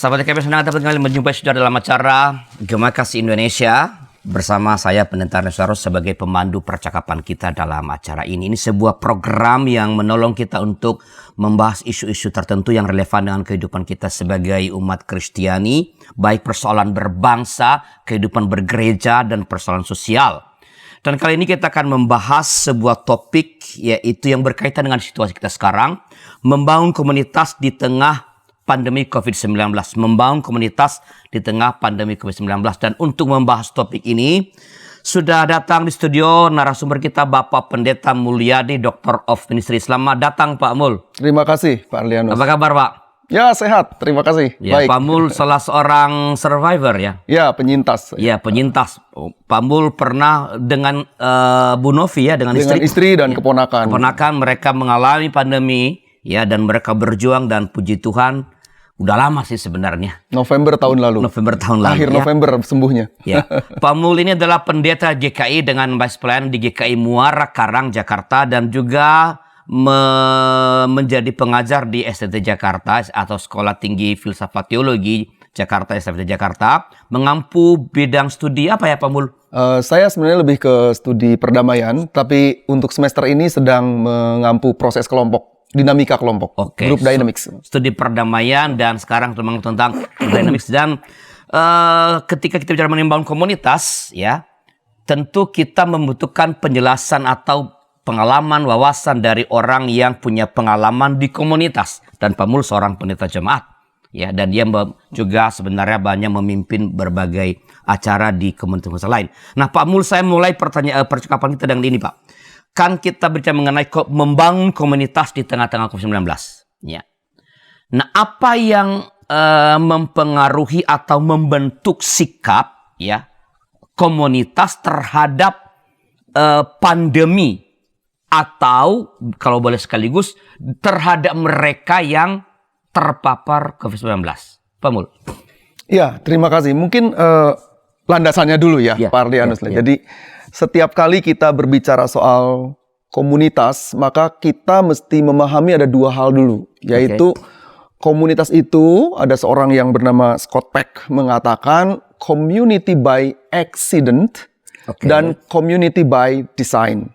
Sahabat KBR, senang dapat kembali menjumpai saudara dalam acara Gema Kasih Indonesia. Bersama saya Pendeta Nesarus sebagai pemandu percakapan kita dalam acara ini. Ini sebuah program yang menolong kita untuk membahas isu-isu tertentu yang relevan dengan kehidupan kita sebagai umat Kristiani. Baik persoalan berbangsa, kehidupan bergereja, dan persoalan sosial. Dan kali ini kita akan membahas sebuah topik yaitu yang berkaitan dengan situasi kita sekarang. Membangun komunitas di tengah pandemi COVID-19, membangun komunitas di tengah pandemi COVID-19. Dan untuk membahas topik ini, sudah datang di studio narasumber kita Bapak Pendeta Mulyadi, Doctor of Ministry. Selamat datang Pak Mul. Terima kasih Pak Arlianus. Apa kabar Pak? Ya sehat, terima kasih. Ya, Baik. Pak Mul salah seorang survivor ya? Ya penyintas. Ya penyintas. Pak Mul pernah dengan Bu Novi ya, dengan istri dan keponakan. Keponakan mereka mengalami pandemi ya, dan mereka berjuang dan puji Tuhan. Udah lama sih sebenarnya. November tahun lalu. ya. Akhir November sembuhnya. Ya. Pak Mul ini adalah pendeta GKI dengan base pelayanan di GKI Muara Karang, Jakarta. Dan juga menjadi pengajar di STT Jakarta atau Sekolah Tinggi Filsafat Teologi Jakarta, STT Jakarta. Mengampu bidang studi apa ya Pak Mul? Saya sebenarnya lebih ke studi perdamaian. Tapi untuk semester ini sedang mengampu proses kelompok. Dinamika kelompok, Group Dynamics. Studi perdamaian dan sekarang tentang Dynamics. Dan ketika kita bicara membangun komunitas, ya tentu kita membutuhkan penjelasan atau pengalaman, wawasan dari orang yang punya pengalaman di komunitas. Dan Pak Mul seorang pendeta jemaat, ya, dan dia juga sebenarnya banyak memimpin berbagai acara di komunitas lain. Nah Pak Mul, saya mulai percakapan kita dengan ini Pak. Kan kita bicara mengenai membangun komunitas di tengah-tengah COVID-19. Ya. Nah, apa yang mempengaruhi atau membentuk sikap ya komunitas terhadap pandemi, atau kalau boleh sekaligus terhadap mereka yang terpapar COVID-19? Pak Mul. Ya, terima kasih. Mungkin landasannya dulu ya, Pak Arlianus. Jadi setiap kali kita berbicara soal komunitas, maka kita mesti memahami ada dua hal dulu, yaitu komunitas itu ada seorang yang bernama Scott Peck mengatakan community by accident dan community by design.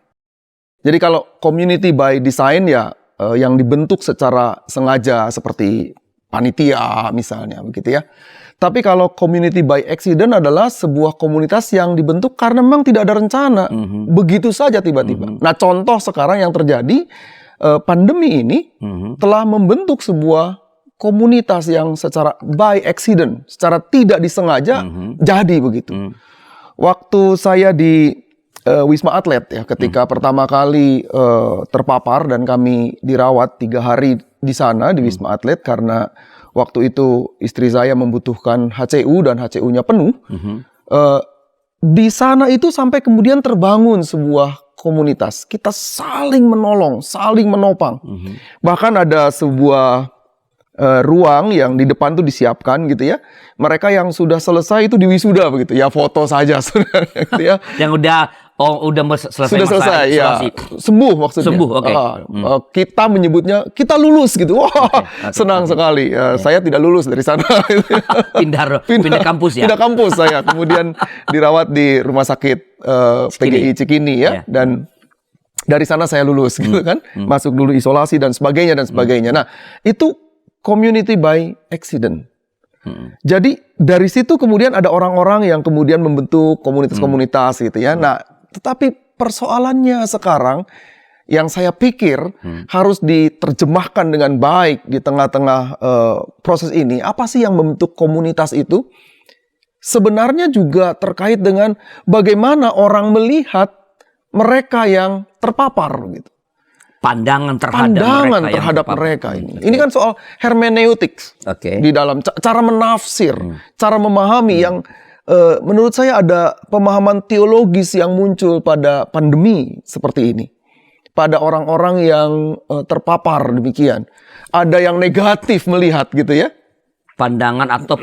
Jadi kalau community by design ya yang dibentuk secara sengaja seperti panitia misalnya begitu ya. Tapi kalau community by accident adalah sebuah komunitas yang dibentuk karena memang tidak ada rencana. Begitu saja tiba-tiba. Nah contoh sekarang yang terjadi, pandemi ini telah membentuk sebuah komunitas yang secara by accident, secara tidak disengaja jadi begitu. Waktu saya di Wisma Atlet ya, ketika pertama kali terpapar dan kami dirawat 3 hari di sana di Wisma Atlet karena waktu itu istri saya membutuhkan HCU dan HCU-nya penuh. Di sana itu sampai kemudian terbangun sebuah komunitas. Kita saling menolong, saling menopang. Bahkan ada sebuah ruang yang di depan tuh disiapkan gitu ya. Mereka yang sudah selesai itu diwisuda begitu. Ya foto saja sebenarnya gitu ya. Yang udah selesai sudah selesai ya. Sembuh maksudnya. Sembuh, kita menyebutnya kita lulus gitu. Wah, senang sekali. Saya tidak lulus dari sana. Pindah kampus ya. Pindah kampus saya. Kemudian dirawat di rumah sakit PGI Cikini ya. Dan dari sana saya lulus gitu kan. Masuk dulu isolasi dan sebagainya dan sebagainya. Nah, itu community by accident. Jadi dari situ kemudian ada orang-orang yang kemudian membentuk komunitas-komunitas gitu ya. Nah, tetapi persoalannya sekarang yang saya pikir harus diterjemahkan dengan baik di tengah-tengah proses ini. Apa sih yang membentuk komunitas itu? Sebenarnya juga terkait dengan bagaimana orang melihat mereka yang terpapar gitu. Pandangan terhadap mereka ini. Ini kan soal hermeneutics di dalam cara menafsir, cara memahami yang menurut saya ada pemahaman teologis yang muncul pada pandemi seperti ini. Pada orang-orang yang terpapar demikian. Ada yang negatif melihat gitu ya. Pandangan atau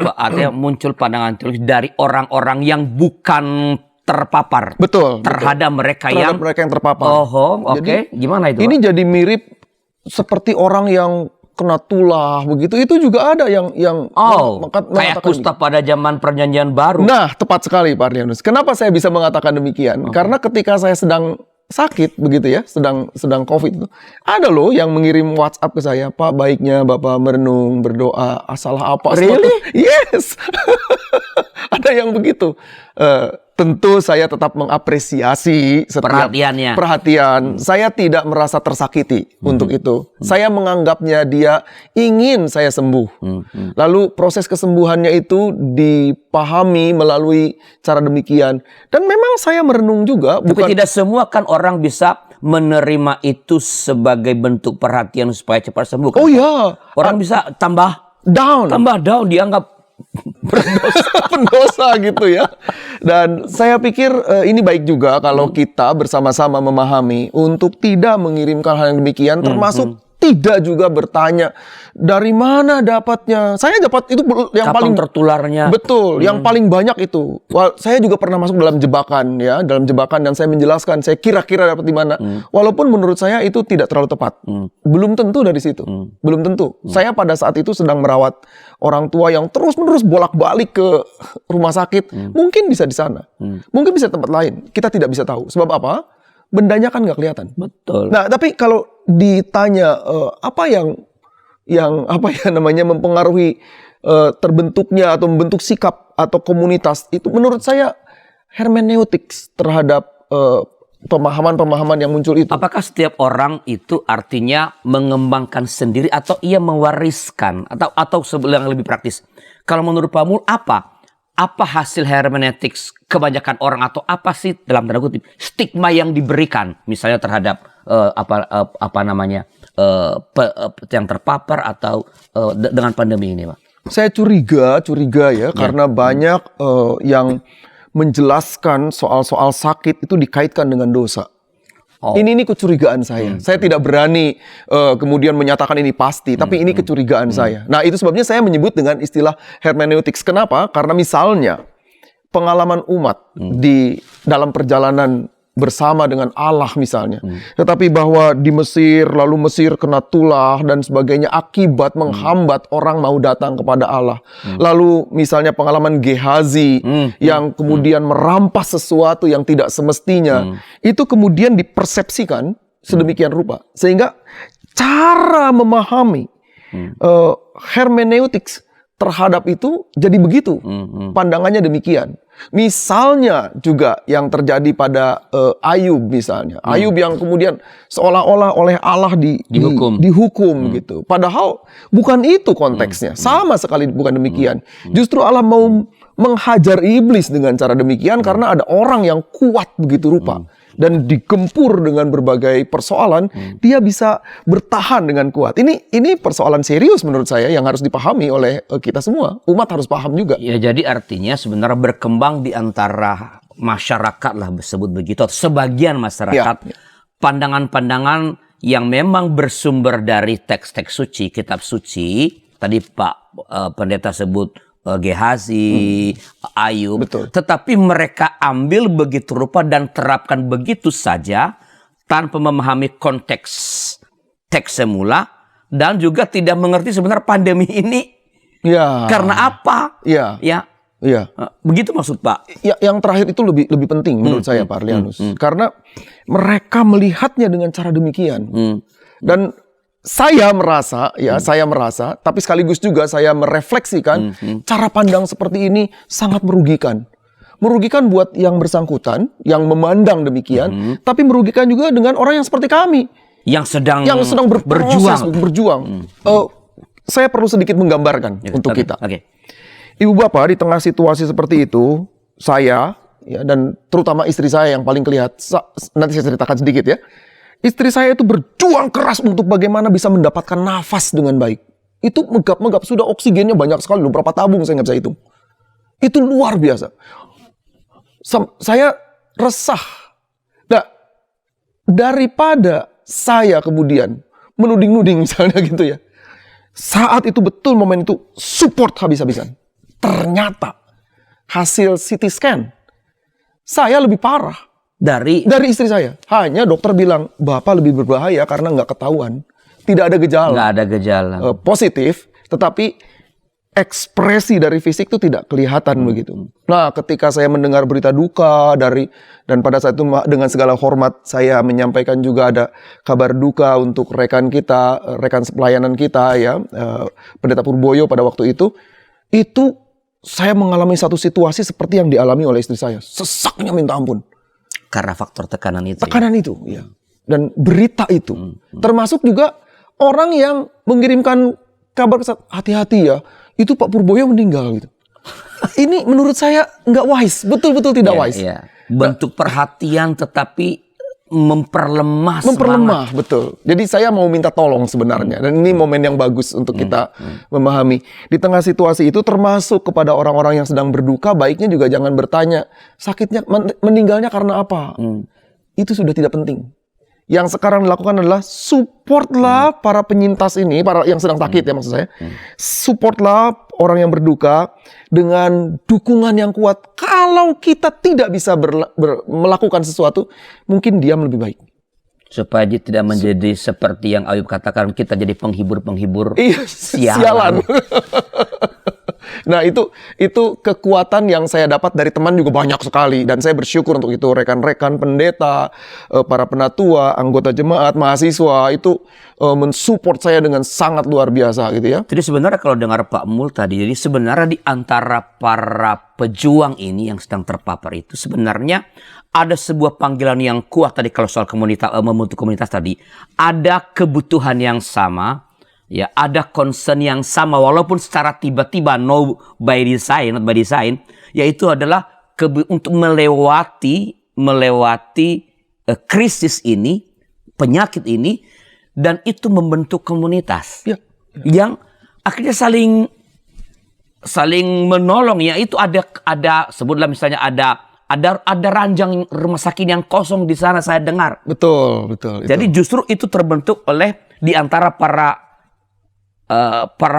muncul pandangan teologis dari orang-orang yang bukan terpapar. Betul. Terhadap mereka yang terpapar. Jadi, gimana itu? Ini jadi mirip seperti orang yang kena tulah begitu, itu juga ada yang kayak kusta pada zaman perjanjian baru. Nah, tepat sekali Pak Arlianus. Kenapa saya bisa mengatakan demikian? Karena ketika saya sedang sakit begitu ya, sedang COVID itu, ada loh yang mengirim WhatsApp ke saya, Pak, baiknya Bapak merenung, berdoa, salah apa? Really? Yes. Ada yang begitu. Tentu saya tetap mengapresiasi setiap perhatian. Saya tidak merasa tersakiti untuk itu. Saya menganggapnya dia ingin saya sembuh. Lalu proses kesembuhannya itu dipahami melalui cara demikian. Dan memang saya merenung juga. Tapi tidak semua kan orang bisa menerima itu sebagai bentuk perhatian supaya cepat sembuh. Oh ya. Orang bisa tambah down, dianggap pendosa gitu ya. Dan saya pikir ini baik juga kalau kita bersama-sama memahami untuk tidak mengirimkan hal yang demikian, termasuk tidak juga bertanya dari mana dapatnya. Saya dapat itu yang kapan paling tertularnya. Betul, yang paling banyak itu. Saya juga pernah masuk dalam jebakan ya, dan saya menjelaskan saya kira-kira dapat di mana. Walaupun menurut saya itu tidak terlalu tepat. Belum tentu dari situ. Belum tentu. Saya pada saat itu sedang merawat orang tua yang terus-menerus bolak-balik ke rumah sakit. Mungkin bisa di sana. Mungkin bisa di tempat lain. Kita tidak bisa tahu. Sebab apa? Bendanya kan nggak kelihatan. Betul. Nah, tapi kalau ditanya apa yang mempengaruhi terbentuknya atau membentuk sikap atau komunitas itu, menurut saya hermeneutics terhadap pemahaman-pemahaman yang muncul itu. Apakah setiap orang itu artinya mengembangkan sendiri atau ia mewariskan atau yang lebih praktis? Kalau menurut Pak Mul, apa hasil hermeneutics kebanyakan orang, atau apa sih dalam tanda kutip stigma yang diberikan misalnya terhadap yang terpapar atau dengan pandemi ini, Pak? Saya curiga ya, karena banyak yang menjelaskan soal sakit itu dikaitkan dengan dosa. Ini kecurigaan saya. Saya tidak berani kemudian menyatakan ini pasti, tapi ini kecurigaan saya. Nah, itu sebabnya saya menyebut dengan istilah hermeneutics. Kenapa? Karena misalnya pengalaman umat di dalam perjalanan bersama dengan Allah misalnya. Tetapi bahwa di Mesir, lalu Mesir kena tulah dan sebagainya, akibat menghambat orang mau datang kepada Allah. Lalu misalnya pengalaman Gehazi yang kemudian merampas sesuatu yang tidak semestinya, itu kemudian dipersepsikan sedemikian rupa. Sehingga cara memahami hermeneutics terhadap itu jadi begitu. Pandangannya demikian. Misalnya juga yang terjadi pada Ayub misalnya. Ayub yang kemudian seolah-olah oleh Allah dihukum gitu. Padahal bukan itu konteksnya. Sama sekali bukan demikian. Justru Allah mau menghajar iblis dengan cara demikian karena ada orang yang kuat begitu rupa. Dan digempur dengan berbagai persoalan, dia bisa bertahan dengan kuat. Ini persoalan serius menurut saya yang harus dipahami oleh kita semua. Umat harus paham juga. Ya, jadi artinya sebenarnya berkembang di antara masyarakat lah, sebut begitu, sebagian masyarakat, pandangan-pandangan yang memang bersumber dari teks-teks suci, kitab suci. Tadi Pak Pendeta sebut Gehazi, Ayub. Betul. Tetapi mereka ambil begitu rupa dan terapkan begitu saja tanpa memahami konteks teks semula, dan juga tidak mengerti sebenarnya pandemi ini karena apa. Begitu maksud Pak. Yang terakhir itu lebih penting menurut saya Pak Arlianus. Karena mereka melihatnya dengan cara demikian. Dan saya merasa, tapi sekaligus juga saya merefleksikan cara pandang seperti ini sangat merugikan. Merugikan buat yang bersangkutan, yang memandang demikian, tapi merugikan juga dengan orang yang seperti kami. Yang sedang berjuang. Saya perlu sedikit menggambarkan untuk kita. Ibu bapak, di tengah situasi seperti itu, saya, dan terutama istri saya yang paling kelihatan, nanti saya ceritakan sedikit ya. Istri saya itu berjuang keras untuk bagaimana bisa mendapatkan nafas dengan baik. Itu megap-megap, sudah oksigennya banyak sekali, berapa tabung saya nggak bisa hitung. Itu luar biasa. Saya resah. Nah, daripada saya kemudian menuding-nuding misalnya gitu ya. Saat itu betul momen itu support habis-habisan. Ternyata hasil CT scan saya lebih parah dari istri saya. Hanya dokter bilang, Bapak lebih berbahaya karena nggak ketahuan. tidak ada gejala. Nggak ada gejala. Positif, tetapi ekspresi dari fisik itu tidak kelihatan begitu. Nah, ketika saya mendengar berita duka dan pada saat itu dengan segala hormat saya menyampaikan juga ada kabar duka untuk rekan kita, rekan pelayanan kita ya, Pendeta Purboyo pada waktu itu saya mengalami satu situasi seperti yang dialami oleh istri saya. Sesaknya minta ampun. Karena faktor tekanan itu. Tekanan itu, ya. Dan berita itu. Termasuk juga orang yang mengirimkan kabar hati-hati ya. Itu Pak Purboyo meninggal gitu. Ini menurut saya nggak wise, betul-betul tidak wise. Iya. Bentuk perhatian tetapi memperlemah semangat. Betul. Jadi saya mau minta tolong sebenarnya. Dan ini momen yang bagus untuk kita memahami. Di tengah situasi itu termasuk kepada orang-orang yang sedang berduka, baiknya juga jangan bertanya, sakitnya, meninggalnya karena apa? Itu sudah tidak penting. Yang sekarang dilakukan adalah supportlah para penyintas ini, para yang sedang sakit ya maksud saya. Supportlah orang yang berduka dengan dukungan yang kuat. Kalau kita tidak bisa melakukan sesuatu, mungkin diam lebih baik. Supaya dia tidak menjadi seperti yang Ayub katakan, kita jadi penghibur-penghibur sialan. Nah itu kekuatan yang saya dapat dari teman juga banyak sekali. Dan saya bersyukur untuk itu. Rekan-rekan pendeta, para penatua, anggota jemaat, mahasiswa itu mensupport saya dengan sangat luar biasa gitu ya. Jadi sebenarnya kalau dengar Pak Mul tadi, jadi sebenarnya di antara para pejuang ini yang sedang terpapar itu sebenarnya ada sebuah panggilan yang kuat tadi kalau soal komunitas, membentuk komunitas tadi. Ada kebutuhan yang sama. Ya, ada concern yang sama walaupun secara tiba-tiba not by design, yaitu adalah untuk melewati krisis ini, penyakit ini, dan itu membentuk komunitas yang akhirnya saling menolong. Ya, itu ada sebutlah misalnya ada ranjang rumah sakit yang kosong di sana saya dengar. Betul. Jadi justru itu terbentuk oleh di antara para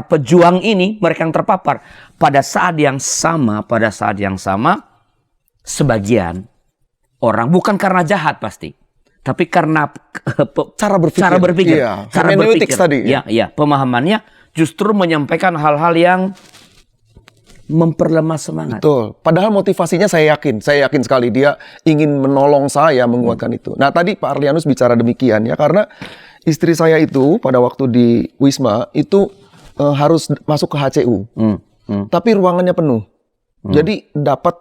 pejuang ini, mereka yang terpapar pada saat yang sama sebagian orang bukan karena jahat pasti, tapi karena cara berpikir, tadi. Ya, pemahamannya justru menyampaikan hal-hal yang memperlemah semangat. Betul. Padahal motivasinya saya yakin sekali dia ingin menolong saya menguatkan itu. Nah tadi Pak Arlianus bicara demikian ya, karena istri saya itu pada waktu di Wisma itu harus masuk ke HCU, tapi ruangannya penuh. Jadi dapat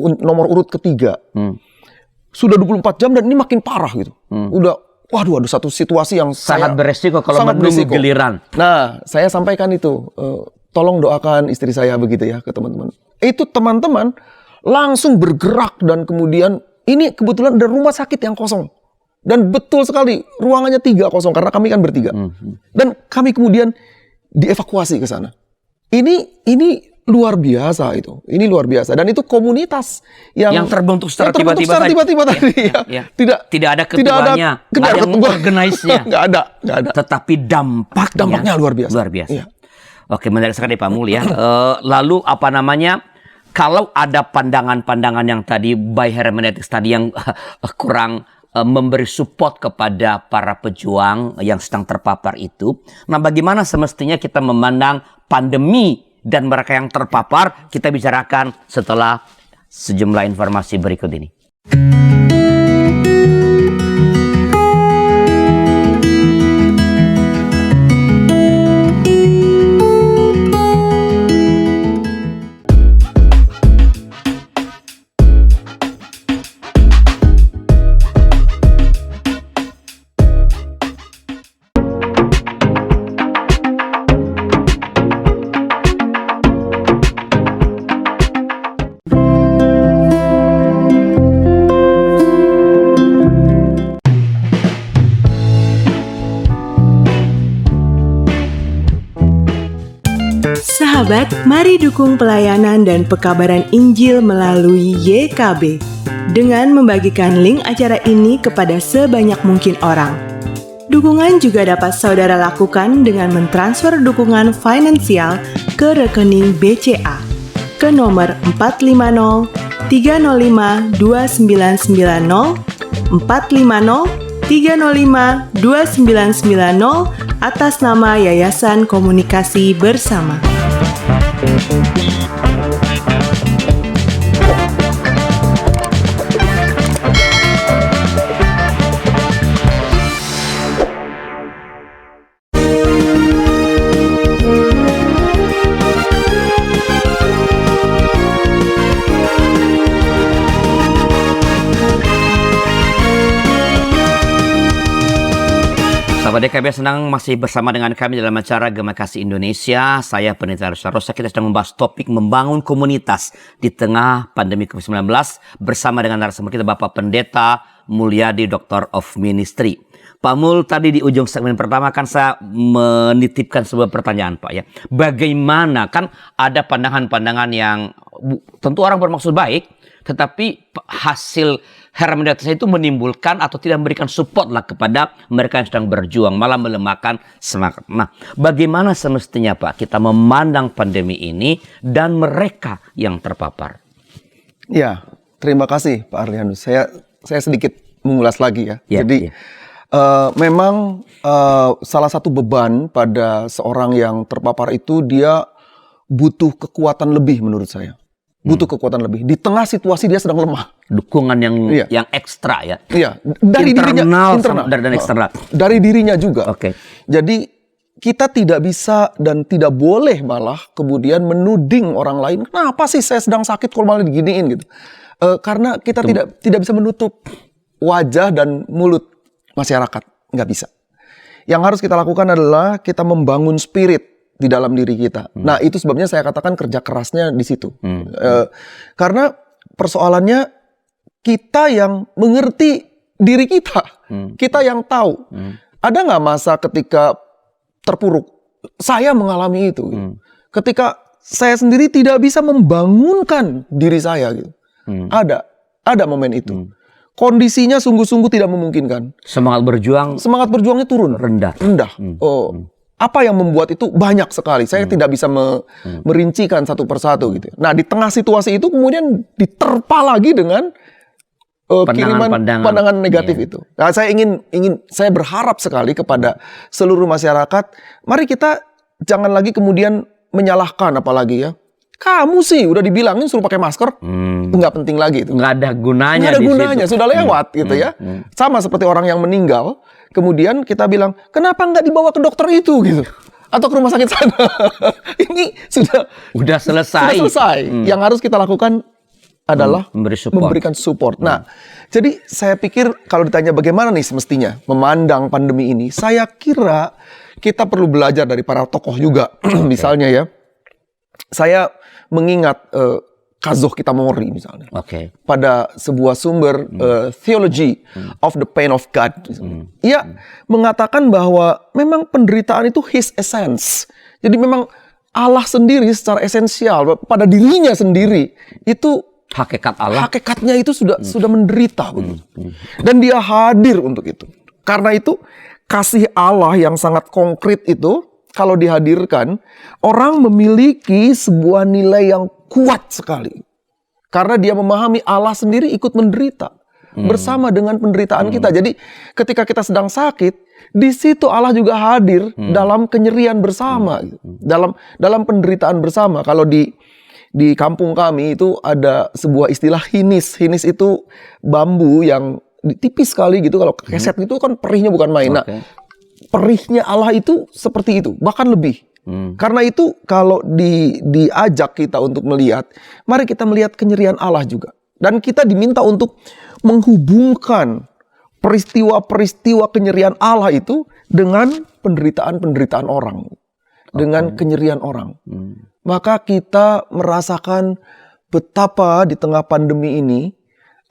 nomor urut ketiga. Sudah 24 jam dan ini makin parah gitu. Waduh, satu situasi yang sangat beresiko kalau menunggu giliran. Nah, saya sampaikan itu, tolong doakan istri saya begitu ya ke teman-teman. Itu teman-teman langsung bergerak dan kemudian ini kebetulan ada rumah sakit yang kosong. Dan betul sekali, ruangannya 3 kosong karena kami kan bertiga. Dan kami kemudian dievakuasi ke sana. Ini luar biasa itu. Ini luar biasa. Dan itu komunitas yang terbentuk secara tiba-tiba tadi. Ya. Tidak ada ketuanya, tidak ada yang organize-nya. Nggak ada. Tetapi dampaknya luar biasa. Ya. Oke, menarik sekali Pak Mul ya. Lalu kalau ada pandangan-pandangan yang tadi by hermeneutics tadi yang kurang memberi support kepada para pejuang yang sedang terpapar itu. Nah, bagaimana semestinya kita memandang pandemi dan mereka yang terpapar? Kita bicarakan setelah sejumlah informasi berikut ini. Sahabat, mari dukung pelayanan dan pekabaran Injil melalui YKB dengan membagikan link acara ini kepada sebanyak mungkin orang. Dukungan juga dapat saudara lakukan dengan mentransfer dukungan finansial ke rekening BCA ke nomor 450 305 2990 450 305 2990 atas nama Yayasan Komunikasi Bersama. Sahabat DKB, senang masih bersama dengan kami dalam acara Gema Kasih Indonesia. Saya Pendeta Rusya Rosa. Kita sedang membahas topik membangun komunitas di tengah pandemi COVID-19 bersama dengan narasumber kita Bapak Pendeta Mulyadi, Doctor of Ministry. Pak Mul, tadi di ujung segmen pertama kan saya menitipkan sebuah pertanyaan Pak ya. Bagaimana, kan ada pandangan-pandangan yang tentu orang bermaksud baik, tetapi hasil hermenetika itu menimbulkan atau tidak memberikan support lah kepada mereka yang sedang berjuang, malah melemahkan semangat. Nah, bagaimana semestinya Pak kita memandang pandemi ini dan mereka yang terpapar? Ya, terima kasih Pak Arlianus. Saya sedikit mengulas lagi ya. Jadi memang salah satu beban pada seorang yang terpapar itu dia butuh kekuatan lebih menurut saya. Butuh kekuatan lebih. Di tengah situasi dia sedang lemah. Dukungan yang ekstra ya. Iya, dari internal dirinya, dan eksternal. Dari dirinya juga. Oke. Jadi kita tidak bisa dan tidak boleh malah kemudian menuding orang lain. Kenapa sih saya sedang sakit kalau malah diginiin gitu? Karena kita tidak bisa menutup wajah dan mulut masyarakat. Nggak bisa. Yang harus kita lakukan adalah kita membangun spirit di dalam diri kita. Nah, itu sebabnya saya katakan kerja kerasnya di situ. Karena persoalannya kita yang mengerti diri kita. Kita yang tahu. Ada nggak masa ketika terpuruk? Saya mengalami itu. Ketika saya sendiri tidak bisa membangunkan diri saya. Gitu. Ada momen itu. Kondisinya sungguh-sungguh tidak memungkinkan. Semangat berjuangnya turun. Rendah. Apa yang membuat itu banyak sekali. Saya tidak bisa merincikan satu persatu gitu. Nah, di tengah situasi itu kemudian diterpa lagi dengan pandangan negatif itu. Nah, saya berharap sekali kepada seluruh masyarakat, mari kita jangan lagi kemudian menyalahkan apalagi ya. Kamu sih udah dibilangin suruh pakai masker, nggak penting lagi itu. Nggak ada gunanya. Nggak ada gunanya, sudah lewat gitu ya. Sama seperti orang yang meninggal. Kemudian kita bilang, kenapa nggak dibawa ke dokter itu gitu? Atau ke rumah sakit sana? Ini sudah selesai. Yang harus kita lakukan adalah memberikan support. Nah, jadi saya pikir kalau ditanya bagaimana nih semestinya memandang pandemi ini, saya kira kita perlu belajar dari para tokoh juga. Misalnya ya, saya mengingat Kazuo Kitamori misalnya. Pada sebuah sumber Theology of the Pain of God. Ia mengatakan bahwa memang penderitaan itu his essence. Jadi memang Allah sendiri secara esensial pada dirinya sendiri itu hakikat Allah. Hakikatnya itu sudah menderita dan dia hadir untuk itu. Karena itu kasih Allah yang sangat konkret itu kalau dihadirkan, orang memiliki sebuah nilai yang kuat sekali. Karena dia memahami Allah sendiri ikut menderita bersama dengan penderitaan kita. Jadi ketika kita sedang sakit, di situ Allah juga hadir dalam kenyerian bersama, dalam penderitaan bersama. Kalau di kampung kami itu ada sebuah istilah hinis. Hinis itu bambu yang tipis sekali gitu. Kalau keset gitu kan perihnya bukan main. Nah, perihnya Allah itu seperti itu, bahkan lebih. Karena itu kalau diajak kita untuk melihat, mari kita melihat kenyerian Allah juga. Dan kita diminta untuk menghubungkan peristiwa-peristiwa kenyerian Allah itu dengan penderitaan-penderitaan orang. Dengan kenyerian orang. Maka kita merasakan betapa di tengah pandemi ini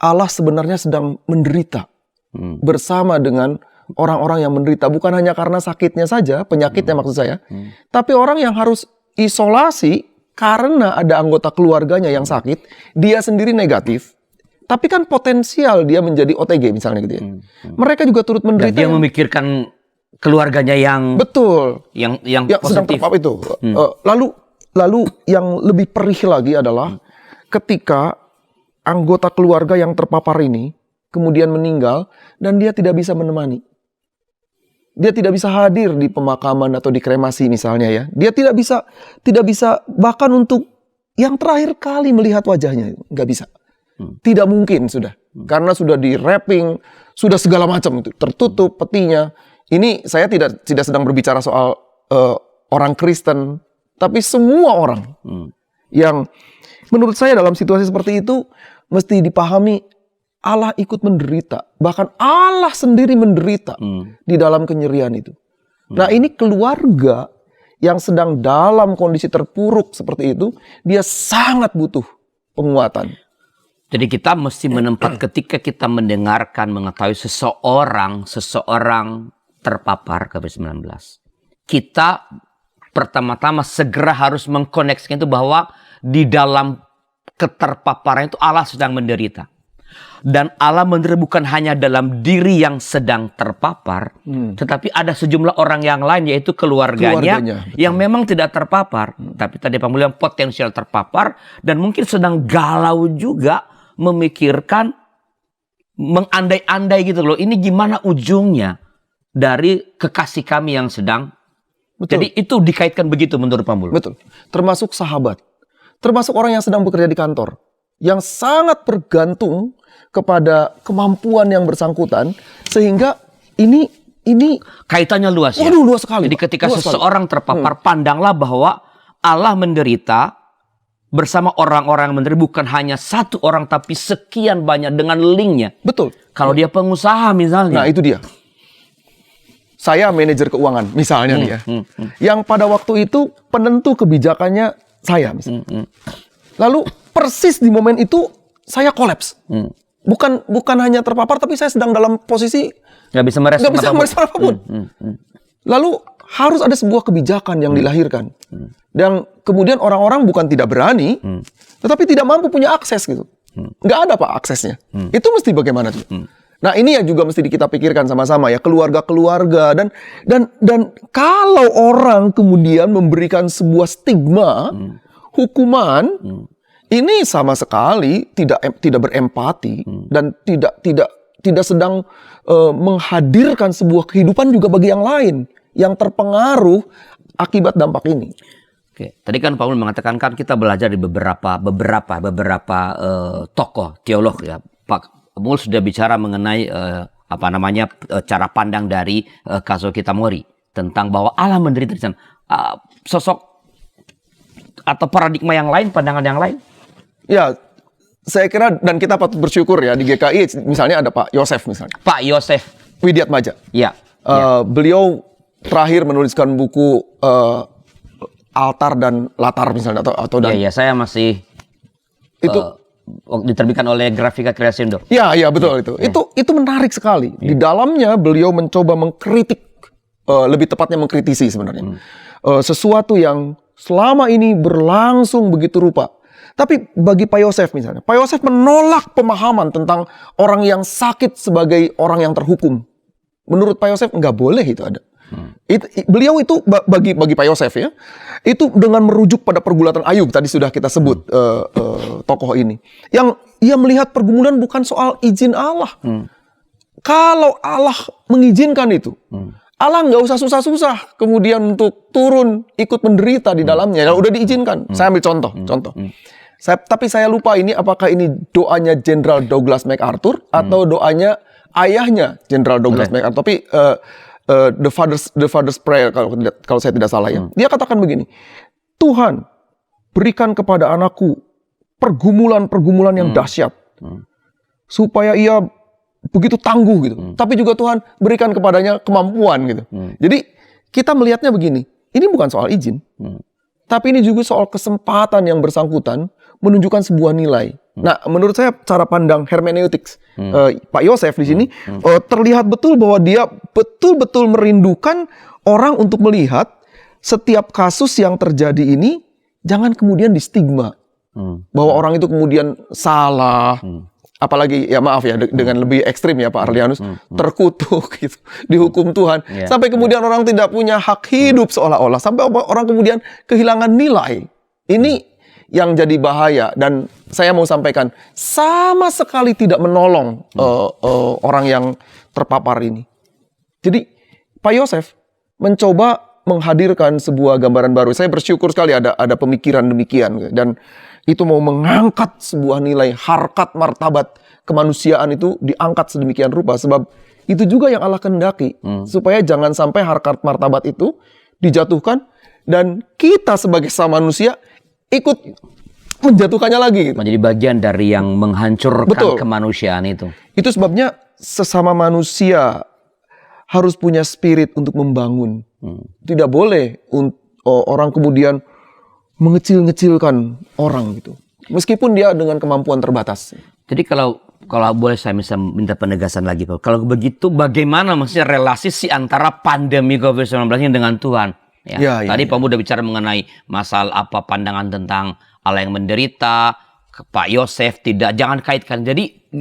Allah sebenarnya sedang menderita. Bersama dengan orang-orang yang menderita, bukan hanya karena sakitnya saja, penyakitnya maksud saya, tapi orang yang harus isolasi karena ada anggota keluarganya yang sakit, dia sendiri negatif, tapi kan potensial dia menjadi OTG misalnya gitu ya. Mereka juga turut menderita. Dan dia memikirkan keluarganya yang betul, yang sedang terpapar itu. Lalu yang lebih perih lagi adalah ketika anggota keluarga yang terpapar ini kemudian meninggal dan dia tidak bisa menemani. Dia tidak bisa hadir di pemakaman atau di kremasi misalnya ya. Dia tidak bisa bahkan untuk yang terakhir kali melihat wajahnya, nggak bisa. Tidak mungkin sudah. Karena sudah di wrapping, sudah segala macam itu, tertutup petinya. Ini saya tidak sedang berbicara soal orang Kristen, tapi semua orang yang menurut saya dalam situasi seperti itu mesti dipahami Allah ikut menderita. Bahkan Allah sendiri menderita di dalam kenyerian itu. Nah ini keluarga yang sedang dalam kondisi terpuruk seperti itu, dia sangat butuh penguatan. Jadi kita mesti menempat ketika kita mendengarkan, mengetahui seseorang terpapar COVID-19. Kita pertama-tama segera harus mengkoneksikan itu bahwa di dalam keterpaparan itu Allah sedang menderita. Dan Allah menderita bukan hanya dalam diri yang sedang terpapar, tetapi ada sejumlah orang yang lain, yaitu keluarganya yang memang tidak terpapar. Tapi tadi Pak Mulyo potensial terpapar dan mungkin sedang galau juga memikirkan, mengandai-andai gitu loh. Ini gimana ujungnya dari kekasih kami yang sedang. Betul. Jadi itu dikaitkan begitu menurut Pak Mulyo. Betul. Termasuk sahabat. Termasuk orang yang sedang bekerja di kantor. Yang sangat bergantung kepada kemampuan yang bersangkutan. Sehingga ini kaitannya luas ya. Waduh, luas sekali. Jadi ketika luas seseorang terpapar, pandanglah bahwa Allah menderita bersama orang-orang yang menderita, bukan hanya satu orang tapi sekian banyak dengan linknya. Betul. Kalau dia pengusaha misalnya. Nah itu dia. Saya manajer keuangan misalnya nih ya. Yang pada waktu itu penentu kebijakannya saya misalnya. Lalu persis di momen itu saya kolaps. Bukan hanya terpapar, tapi saya sedang dalam posisi nggak bisa merespon apapun. Lalu harus ada sebuah kebijakan yang dilahirkan. Dan kemudian orang-orang bukan tidak berani, tetapi tidak mampu punya akses gitu. Nggak ada Pak aksesnya. Itu mesti bagaimana tuh? Nah ini yang juga mesti kita pikirkan sama-sama ya, keluarga-keluarga dan kalau orang kemudian memberikan sebuah stigma, hukuman, ini sama sekali tidak berempati dan tidak sedang menghadirkan sebuah kehidupan juga bagi yang lain yang terpengaruh akibat dampak ini. Oke, tadi kan Pak Mulyo mengatakan kan kita belajar di beberapa tokoh teolog ya. Pak Mulyo sudah bicara mengenai cara pandang dari Kazuo Kitamori tentang bahwa Allah menderita di sana. Sosok atau paradigma yang lain, pandangan yang lain? Ya, saya kira dan kita patut bersyukur ya di GKI misalnya ada Pak Yosef misalnya. Pak Yosef Widiatmaja. Ya. Beliau terakhir menuliskan buku Altar dan Latar misalnya atau dan. Iya, saya masih itu diterbitkan oleh Grafika Creacindo. Ya, betul itu. Ya. Itu menarik sekali. Di dalamnya beliau mencoba mengkritik, lebih tepatnya mengkritisi sebenarnya. Sesuatu yang selama ini berlangsung begitu rupa. Tapi bagi Pak Yosef misalnya, Pak Yosef menolak pemahaman tentang orang yang sakit sebagai orang yang terhukum. Menurut Pak Yosef nggak boleh itu ada. Beliau itu bagi Pak Yosef ya, itu dengan merujuk pada pergulatan Ayub tadi sudah kita sebut tokoh ini, yang ia melihat pergumulan bukan soal izin Allah. Kalau Allah mengizinkan itu, Allah nggak usah susah-susah kemudian untuk turun ikut menderita di dalamnya. Kalau udah diizinkan, saya ambil contoh. Tapi saya lupa apakah ini doanya Jenderal Douglas MacArthur atau doanya ayahnya Jenderal Douglas MacArthur. Tapi the father's prayer kalau saya tidak salah ya. Dia katakan begini, Tuhan berikan kepada anakku pergumulan yang dahsyat supaya ia begitu tangguh gitu. Tapi juga Tuhan berikan kepadanya kemampuan gitu. Jadi kita melihatnya begini, ini bukan soal izin, tapi ini juga soal kesempatan yang bersangkutan menunjukkan sebuah nilai. Nah, menurut saya cara pandang hermeneutics Pak Yosef di sini terlihat betul bahwa dia betul-betul merindukan orang untuk melihat setiap kasus yang terjadi ini jangan kemudian distigma bahwa orang itu kemudian salah. Apalagi ya maaf ya dengan lebih ekstrim ya Pak Arlianus, terkutuk gitu, dihukum Tuhan sampai kemudian orang tidak punya hak hidup seolah-olah, sampai orang kemudian kehilangan nilai. yang jadi bahaya, dan saya mau sampaikan sama sekali tidak menolong orang yang terpapar ini. Jadi Pak Yosef mencoba menghadirkan sebuah gambaran baru. Saya bersyukur sekali ada pemikiran demikian, dan itu mau mengangkat sebuah nilai harkat martabat kemanusiaan itu diangkat sedemikian rupa, sebab itu juga yang Allah kehendaki, supaya jangan sampai harkat martabat itu dijatuhkan dan kita sebagai sama manusia ikut menjatuhkannya lagi. Menjadi bagian dari yang menghancurkan kemanusiaan itu. Itu sebabnya sesama manusia harus punya spirit untuk membangun. Tidak boleh orang kemudian mengecil-ngecilkan orang gitu, meskipun dia dengan kemampuan terbatas. Jadi kalau boleh saya minta penegasan lagi, Pak. Kalau begitu bagaimana maksudnya relasi antara pandemi COVID-19 ini dengan Tuhan? Tadi Pak udah bicara mengenai masalah apa pandangan tentang Allah yang menderita, Pak Yosef jangan kaitkan. Jadi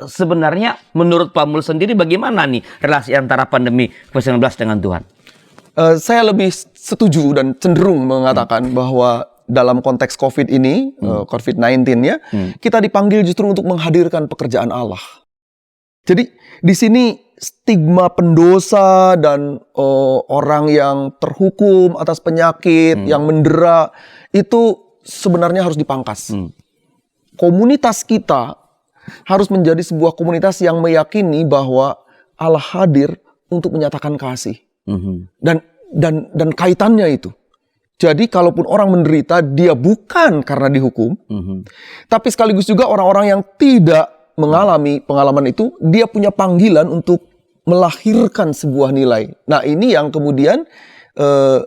sebenarnya menurut Pak Mul sendiri bagaimana nih relasi antara pandemi COVID-19 dengan Tuhan? Saya lebih setuju dan cenderung mengatakan bahwa dalam konteks COVID ini, COVID-19 ya, kita dipanggil justru untuk menghadirkan pekerjaan Allah. Jadi di sini stigma pendosa dan orang yang terhukum atas penyakit, yang mendera, itu sebenarnya harus dipangkas. Komunitas kita harus menjadi sebuah komunitas yang meyakini bahwa Allah hadir untuk menyatakan kasih. Dan kaitannya itu. Jadi kalaupun orang menderita, dia bukan karena dihukum, tapi sekaligus juga orang-orang yang tidak mengalami pengalaman itu, dia punya panggilan untuk melahirkan sebuah nilai. Nah ini yang kemudian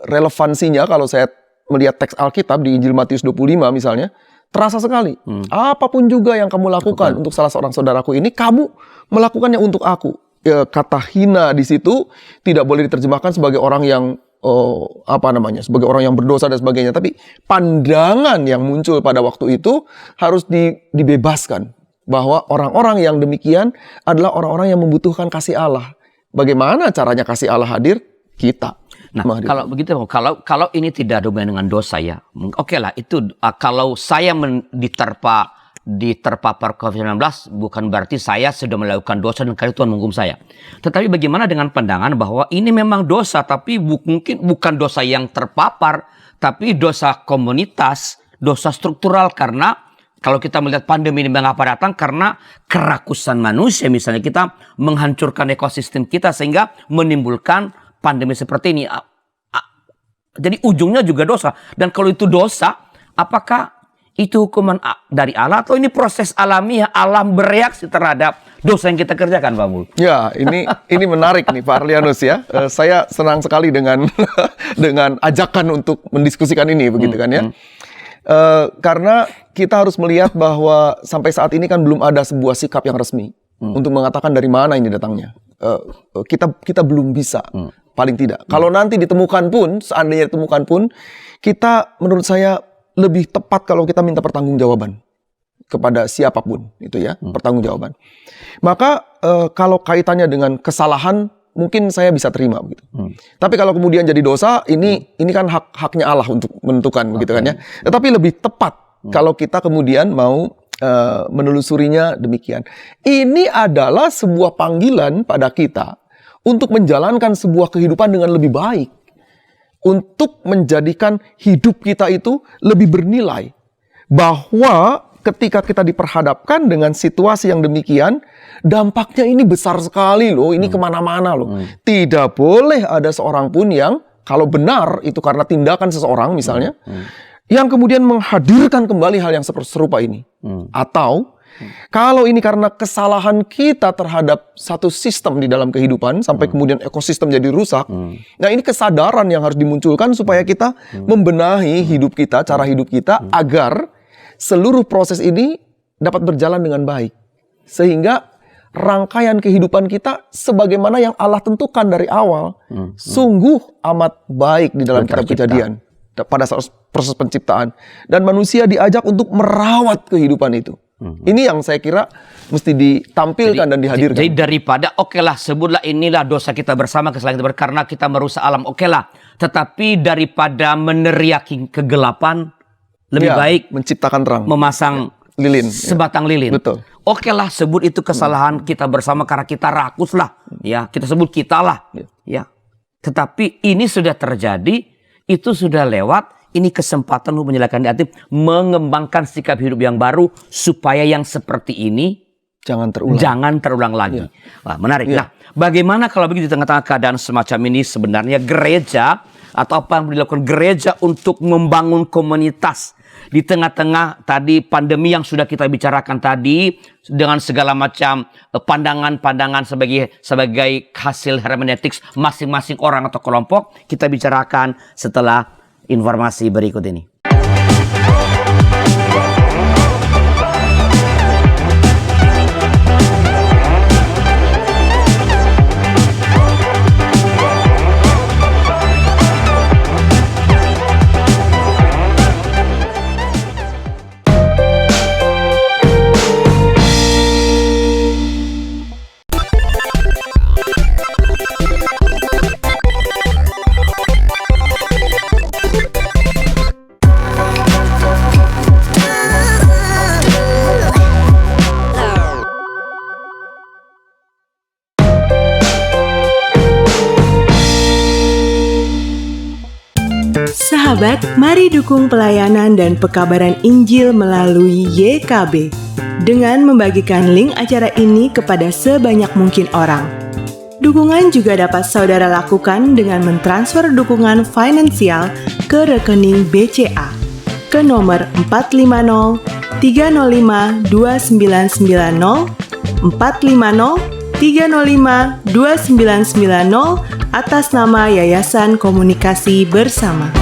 relevansinya kalau saya melihat teks Alkitab di Injil Matius 25 misalnya, terasa sekali. Apapun juga yang kamu lakukan untuk salah seorang saudaraku ini, kamu melakukannya untuk aku. Kata hina di situ tidak boleh diterjemahkan sebagai orang yang sebagai orang yang berdosa dan sebagainya, tapi pandangan yang muncul pada waktu itu harus dibebaskan bahwa orang-orang yang demikian adalah orang-orang yang membutuhkan kasih Allah. Bagaimana caranya kasih Allah hadir? Kita. Nah, kalau begitu, kalau ini tidak ada hubungan dengan dosa ya, oke lah itu. Kalau saya diterpapar COVID-19 bukan berarti saya sudah melakukan dosa dan karena Tuhan menghukum saya. Tetapi bagaimana dengan pandangan bahwa ini memang dosa, tapi mungkin bukan dosa yang terpapar, tapi dosa komunitas, dosa struktural, karena kalau kita melihat pandemi ini mengapa datang karena kerakusan manusia, misalnya kita menghancurkan ekosistem kita sehingga menimbulkan pandemi seperti ini. Jadi ujungnya juga dosa. Dan kalau itu dosa, apakah itu hukuman dari Allah atau ini proses alamiah alam bereaksi terhadap dosa yang kita kerjakan, Pak Mul? Ya, ini menarik nih Pak Arlianus ya. Saya senang sekali dengan ajakan untuk mendiskusikan ini, begitu kan ya. Karena kita harus melihat bahwa sampai saat ini kan belum ada sebuah sikap yang resmi untuk mengatakan dari mana ini datangnya. Kita belum bisa, paling tidak. Kalau nanti ditemukan pun, seandainya ditemukan pun, kita menurut saya lebih tepat kalau kita minta pertanggungjawaban kepada siapapun itu ya, pertanggungjawaban. Maka kalau kaitannya dengan kesalahan mungkin saya bisa terima begitu. Tapi kalau kemudian jadi dosa, ini kan haknya Allah untuk menentukan begitu kan ya. Tetapi lebih tepat kalau kita kemudian mau menelusurinya demikian. Ini adalah sebuah panggilan pada kita untuk menjalankan sebuah kehidupan dengan lebih baik. Untuk menjadikan hidup kita itu lebih bernilai. Bahwa ketika kita diperhadapkan dengan situasi yang demikian, dampaknya ini besar sekali loh, ini kemana-mana loh. Tidak boleh ada seorang pun yang, kalau benar itu karena tindakan seseorang misalnya, yang kemudian menghadirkan kembali hal yang serupa ini. Atau kalau ini karena kesalahan kita terhadap satu sistem di dalam kehidupan, sampai kemudian ekosistem jadi rusak. Nah ini kesadaran yang harus dimunculkan supaya kita membenahi hidup kita, cara hidup kita, agar seluruh proses ini dapat berjalan dengan baik. Sehingga rangkaian kehidupan kita sebagaimana yang Allah tentukan dari awal, sungguh amat baik di dalam kitab Kejadian pada saat proses penciptaan. Dan manusia diajak untuk merawat kehidupan itu. Ini yang saya kira mesti ditampilkan dan dihadirkan. Jadi daripada lah sebutlah inilah dosa kita bersama, kesalahan kita karena kita merusak alam, lah. Tetapi daripada meneriaki kegelapan, lebih baik menciptakan terang, memasang lilin, sebatang lilin. Betul. Oke lah, sebut itu kesalahan kita bersama karena kita rakus lah, ya kita sebut kita lah, ya. Tetapi ini sudah terjadi, itu sudah lewat. Ini kesempatan untuk menyalakan hati, mengembangkan sikap hidup yang baru supaya yang seperti ini jangan terulang lagi. Wah, menarik. Nah, bagaimana kalau begitu di tengah-tengah keadaan semacam ini sebenarnya gereja atau apa yang dilakukan gereja untuk membangun komunitas di tengah-tengah tadi pandemi yang sudah kita bicarakan tadi dengan segala macam pandangan-pandangan sebagai hasil hermeneutiks masing-masing orang atau kelompok, kita bicarakan setelah informasi berikut ini. Sahabat, mari dukung pelayanan dan pekabaran Injil melalui YKB dengan membagikan link acara ini kepada sebanyak mungkin orang. Dukungan juga dapat saudara lakukan dengan mentransfer dukungan finansial ke rekening BCA ke nomor 450 305 2990 450 305 2990 atas nama Yayasan Komunikasi Bersama.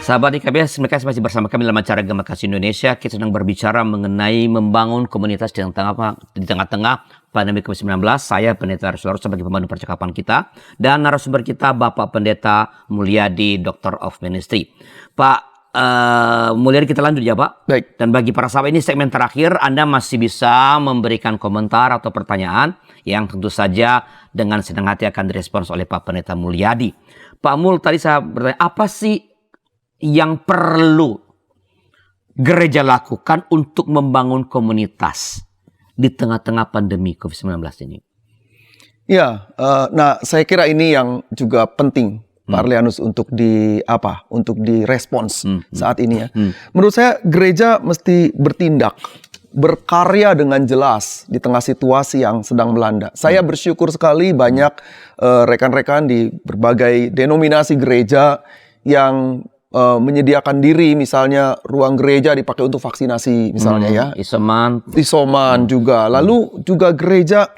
Sahabat IKB, mereka masih bersama kami dalam acara Gema Kasih Indonesia. Kita sedang berbicara mengenai membangun komunitas di tengah-tengah pandemi COVID-19. Saya Pendeta Arsulor sebagai pemandu percakapan kita. Dan narasumber kita Bapak Pendeta Mulyadi, Doctor of Ministry. Pak Mulyadi, kita lanjut ya Pak. Baik. Dan bagi para sahabat, ini segmen terakhir. Anda masih bisa memberikan komentar atau pertanyaan yang tentu saja dengan senang hati akan direspons oleh Pak Pendeta Mulyadi. Pak Mul, tadi saya bertanya, apa sih yang perlu gereja lakukan untuk membangun komunitas di tengah-tengah pandemi COVID-19 ini? Ya, nah saya kira ini yang juga penting, Pak Arlianus, untuk direspons saat ini ya. Menurut saya gereja mesti bertindak, berkarya dengan jelas di tengah situasi yang sedang melanda. Saya bersyukur sekali banyak rekan-rekan di berbagai denominasi gereja yang menyediakan diri, misalnya ruang gereja dipakai untuk vaksinasi misalnya ya. Isoman juga. Lalu juga gereja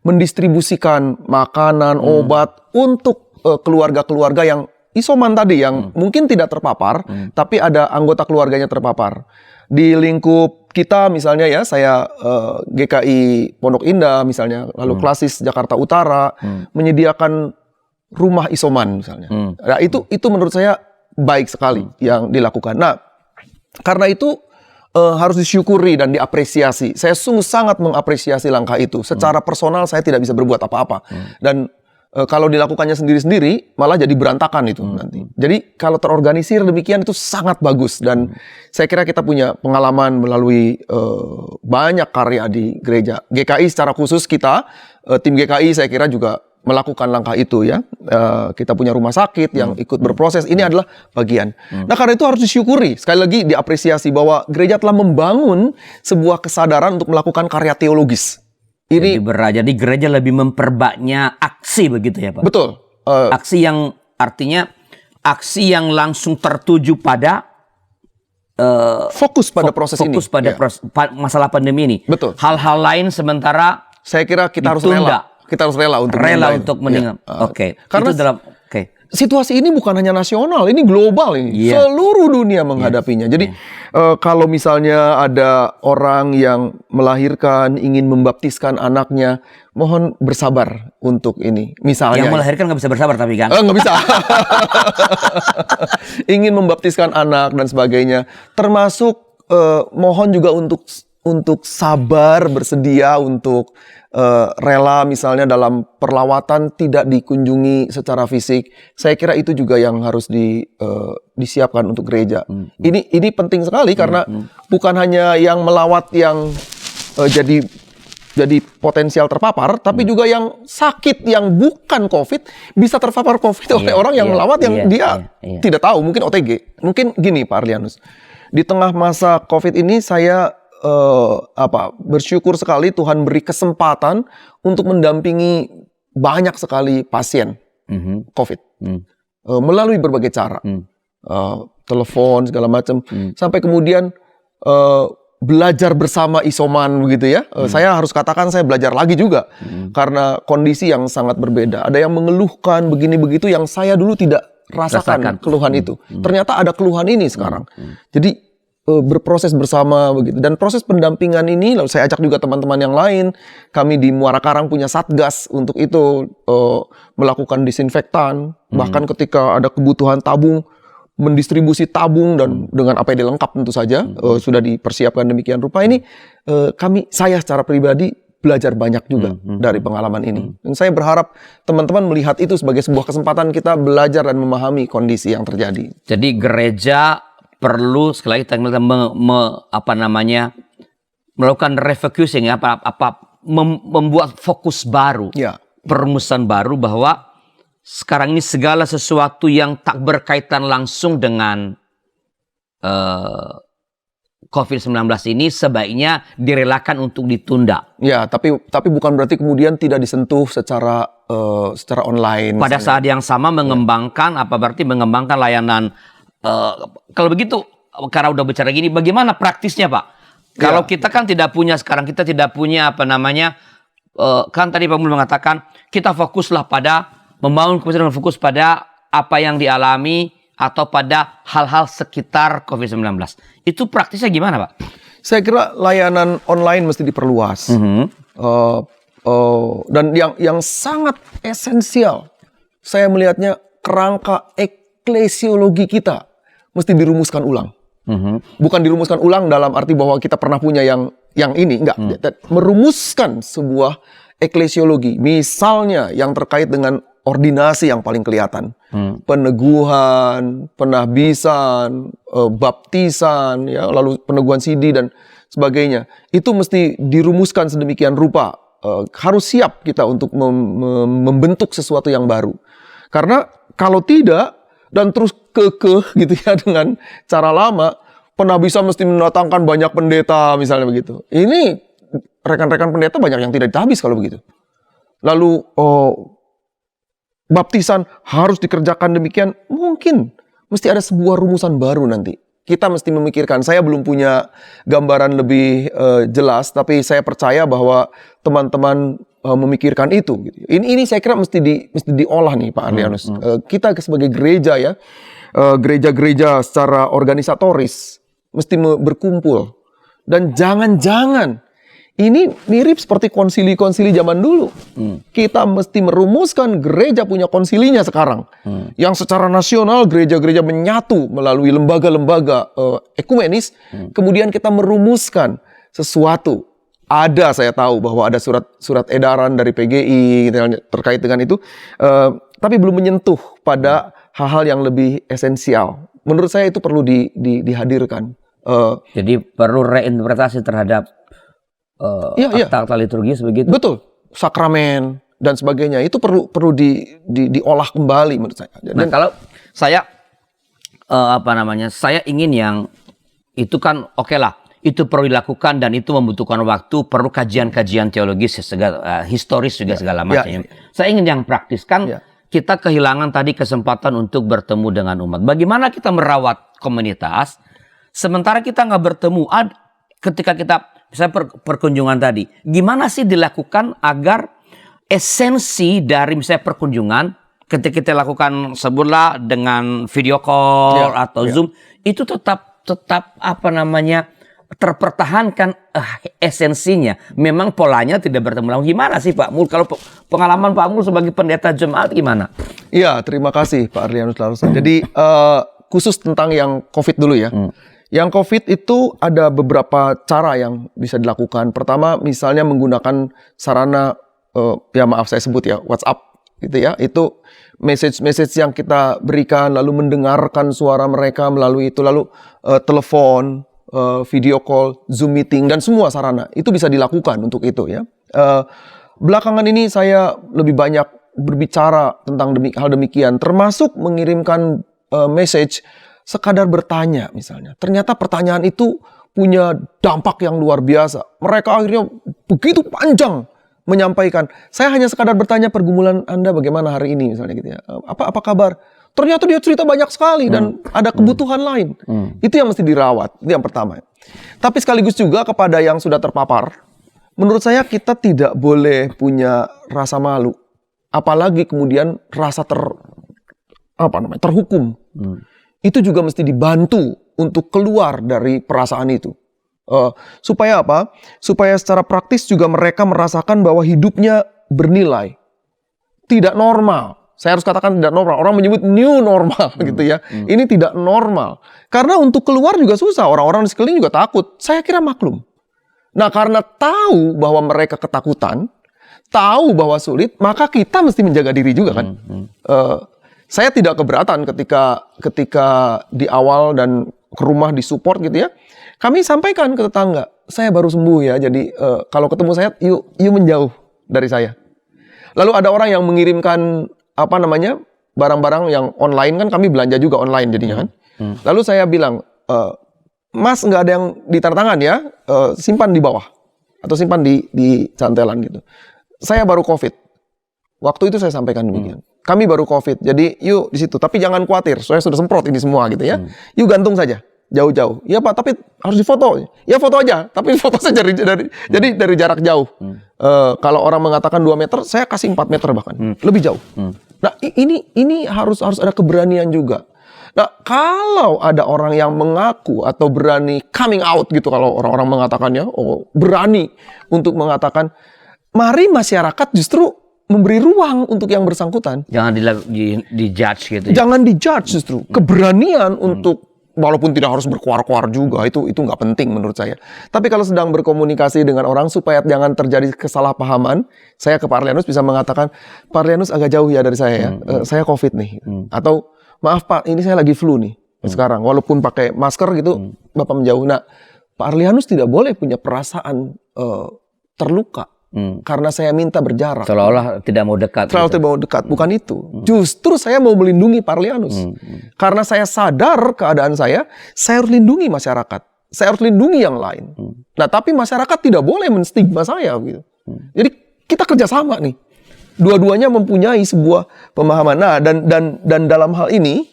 mendistribusikan makanan, obat untuk keluarga-keluarga yang isoman tadi, yang mungkin tidak terpapar, tapi ada anggota keluarganya terpapar. Di lingkup kita misalnya ya, saya GKI Pondok Indah misalnya, lalu Klasis Jakarta Utara menyediakan rumah isoman misalnya. Nah, itu menurut saya baik sekali yang dilakukan. Nah, karena itu harus disyukuri dan diapresiasi. Saya sungguh sangat mengapresiasi langkah itu. Secara personal saya tidak bisa berbuat apa-apa. Dan kalau dilakukannya sendiri-sendiri malah jadi berantakan itu nanti. Jadi kalau terorganisir demikian itu sangat bagus. Dan saya kira kita punya pengalaman melalui banyak karya di gereja. GKI secara khusus kita, tim GKI saya kira juga melakukan langkah itu ya. Kita punya rumah sakit yang ikut berproses. Ini adalah bagian. Nah, karena itu harus disyukuri. Sekali lagi diapresiasi bahwa gereja telah membangun sebuah kesadaran untuk melakukan karya teologis. Jadi gereja lebih memperbanyak aksi begitu ya Pak? Betul. Aksi yang artinya aksi yang langsung tertuju pada fokus pada proses ini. Fokus pada masalah pandemi ini. Betul. Hal-hal lain sementara saya kira kita harus rela. Kita harus rela untuk meninggal. Oke. Karena itu dalam situasi ini bukan hanya nasional, ini global ini. Iya. Seluruh dunia menghadapinya. Jadi kalau misalnya ada orang yang melahirkan, ingin membaptiskan anaknya, mohon bersabar untuk ini. Misalnya Yang melahirkan nggak bisa bersabar tapi kan. nggak bisa. Ingin membaptiskan anak dan sebagainya. Termasuk mohon juga untuk sabar, bersedia untuk rela misalnya dalam perlawatan tidak dikunjungi secara fisik. Saya kira itu juga yang harus disiapkan untuk gereja. Ini penting sekali karena bukan hanya yang melawat yang jadi potensial terpapar, tapi juga yang sakit yang bukan COVID bisa terpapar COVID oleh orang yang melawat yang dia tidak tahu, mungkin OTG. Mungkin gini Pak Arlianus, di tengah masa COVID ini saya bersyukur sekali Tuhan beri kesempatan untuk mendampingi banyak sekali pasien COVID melalui berbagai cara, telepon segala macam, sampai kemudian belajar bersama isoman begitu ya. Saya harus katakan saya belajar lagi juga karena kondisi yang sangat berbeda. Ada yang mengeluhkan begini begitu yang saya dulu tidak rasakan keluhan itu. Ternyata ada keluhan ini sekarang. Jadi berproses bersama begitu, dan proses pendampingan ini lalu saya ajak juga teman-teman yang lain. Kami di Muara Karang punya satgas untuk itu, melakukan disinfektan, bahkan ketika ada kebutuhan tabung, mendistribusi tabung dan dengan APD lengkap tentu saja, sudah dipersiapkan demikian rupa. Ini saya secara pribadi belajar banyak juga dari pengalaman ini, dan saya berharap teman-teman melihat itu sebagai sebuah kesempatan kita belajar dan memahami kondisi yang terjadi. Jadi gereja perlu sekali lagi kita melakukan refocusing membuat fokus baru, perumusan baru bahwa sekarang ini segala sesuatu yang tak berkaitan langsung dengan COVID-19 ini sebaiknya direlakan untuk ditunda. Ya, tapi bukan berarti kemudian tidak disentuh secara online. Pada saat yang sama mengembangkan mengembangkan layanan. Kalau begitu, karena udah bicara gini, bagaimana praktisnya Pak? Kalau kita kan tidak punya sekarang, kita tidak punya kan tadi Pak Mul mengatakan, kita fokuslah pada membangun keputusan, fokus pada apa yang dialami atau pada hal-hal sekitar COVID-19. Itu praktisnya gimana Pak? Saya kira layanan online mesti diperluas. Dan yang sangat esensial, saya melihatnya kerangka eklesiologi kita mesti dirumuskan ulang. Bukan dirumuskan ulang dalam arti bahwa kita pernah punya yang ini, enggak. Merumuskan sebuah eklesiologi, misalnya yang terkait dengan ordinasi yang paling kelihatan, peneguhan, penahbisan, baptisan, ya, lalu peneguhan sidi dan sebagainya. Itu mesti dirumuskan sedemikian rupa. Harus siap kita untuk membentuk sesuatu yang baru. Karena kalau tidak dan terus kekeh gitu ya dengan cara lama, penahbisan mesti mendatangkan banyak pendeta misalnya begitu. Ini rekan-rekan pendeta banyak yang tidak ditabis kalau begitu. Lalu baptisan harus dikerjakan demikian, mungkin mesti ada sebuah rumusan baru nanti. Kita mesti memikirkan, saya belum punya gambaran lebih jelas, tapi saya percaya bahwa teman-teman memikirkan itu. Gitu. Ini saya kira mesti diolah nih Pak Arlianus. Kita sebagai gereja ya, gereja-gereja secara organisatoris mesti berkumpul. Dan jangan-jangan ini mirip seperti konsili-konsili zaman dulu. Kita mesti merumuskan gereja punya konsilinya sekarang. Yang secara nasional gereja-gereja menyatu melalui lembaga-lembaga ekumenis. Kemudian kita merumuskan sesuatu. Saya tahu bahwa ada surat edaran dari PGI terkait dengan itu. Tapi belum menyentuh pada hal-hal yang lebih esensial. Menurut saya itu perlu dihadirkan. Jadi perlu reinterpretasi terhadap akta liturgis begitu. Betul, sakramen dan sebagainya itu perlu diolah kembali menurut saya. Nah, kalau saya saya ingin yang itu kan oke lah, itu perlu dilakukan dan itu membutuhkan waktu, perlu kajian-kajian teologis historis juga segala macam. Saya ingin yang praktis kan. Kita kehilangan tadi kesempatan untuk bertemu dengan umat. Bagaimana kita merawat komunitas sementara kita nggak bertemu? Ketika kita misalnya perkunjungan tadi, gimana sih dilakukan agar esensi dari misalnya perkunjungan ketika kita lakukan sebutlah dengan video call atau Zoom, itu tetap apa namanya terpertahankan esensinya. Memang polanya tidak bertemu lagi. Gimana sih Pak Mul? Kalau pengalaman Pak Mul sebagai pendeta jemaat gimana? Iya, terima kasih Pak Arlianus Larsa. Jadi khusus tentang yang COVID dulu ya. Yang COVID itu ada beberapa cara yang bisa dilakukan. Pertama, misalnya menggunakan sarana, ya maaf saya sebut ya, WhatsApp gitu ya. Itu message yang kita berikan, lalu mendengarkan suara mereka melalui itu, lalu telepon, video call, Zoom meeting, dan semua sarana. Itu bisa dilakukan untuk itu ya. Belakangan ini saya lebih banyak berbicara tentang hal demikian, termasuk mengirimkan message sekadar bertanya misalnya. Ternyata pertanyaan itu punya dampak yang luar biasa. Mereka akhirnya begitu panjang menyampaikan. Saya hanya sekadar bertanya pergumulan Anda bagaimana hari ini misalnya gitu ya. Apa kabar? Ternyata dia cerita banyak sekali dan ada kebutuhan lain. Itu yang mesti dirawat. Itu yang pertama. Tapi sekaligus juga kepada yang sudah terpapar, menurut saya kita tidak boleh punya rasa malu. Apalagi kemudian rasa terhukum. Itu juga mesti dibantu untuk keluar dari perasaan itu. Supaya apa? Supaya secara praktis juga mereka merasakan bahwa hidupnya bernilai. Tidak normal. Saya harus katakan tidak normal. Orang menyebut new normal gitu ya. Ini tidak normal. Karena untuk keluar juga susah. Orang-orang di sekeliling juga takut. Saya kira maklum. Nah, karena tahu bahwa mereka ketakutan, tahu bahwa sulit, maka kita mesti menjaga diri juga kan. Saya tidak keberatan ketika di awal dan ke rumah disupport gitu ya. Kami sampaikan ke tetangga, saya baru sembuh ya. Jadi kalau ketemu saya, yuk menjauh dari saya. Lalu ada orang yang mengirimkan barang-barang yang online, kan kami belanja juga online jadinya kan. Lalu saya bilang, Mas nggak ada yang ditandatangan ya, simpan di bawah atau simpan di cantelan gitu. Saya baru COVID. Waktu itu saya sampaikan demikian. Kami baru COVID, jadi yuk di situ. Tapi jangan khawatir, saya sudah semprot ini semua gitu ya. Yuk gantung saja, jauh-jauh. Ya Pak, tapi harus difoto. Ya foto aja, tapi foto saja dari jarak jauh. Kalau orang mengatakan 2 meter, saya kasih 4 meter bahkan, lebih jauh. Nah ini harus ada keberanian juga. Nah kalau ada orang yang mengaku atau berani coming out gitu, kalau orang-orang mengatakannya, berani untuk mengatakan, mari masyarakat justru memberi ruang untuk yang bersangkutan. Jangan di-judge gitu ya. Jangan di-judge justru. Keberanian untuk, walaupun tidak harus berkuar-kuar juga, itu nggak penting menurut saya. Tapi kalau sedang berkomunikasi dengan orang supaya jangan terjadi kesalahpahaman, saya ke Pak Arlianus bisa mengatakan, Pak Arlianus agak jauh ya dari saya ya, saya COVID nih. Atau, maaf Pak, ini saya lagi flu nih sekarang. Walaupun pakai masker gitu, Bapak menjauh. Nah, Pak Arlianus tidak boleh punya perasaan terluka. Karena saya minta berjarak. Seolah-olah tidak mau dekat. Tidak mau dekat, bukan itu. Justru saya mau melindungi Pak Arlianus. Karena saya sadar keadaan saya harus lindungi masyarakat. Saya harus lindungi yang lain. Nah, tapi masyarakat tidak boleh menstigma saya gitu. Jadi kita kerjasama nih. Dua-duanya mempunyai sebuah pemahaman. Nah, dan dalam hal ini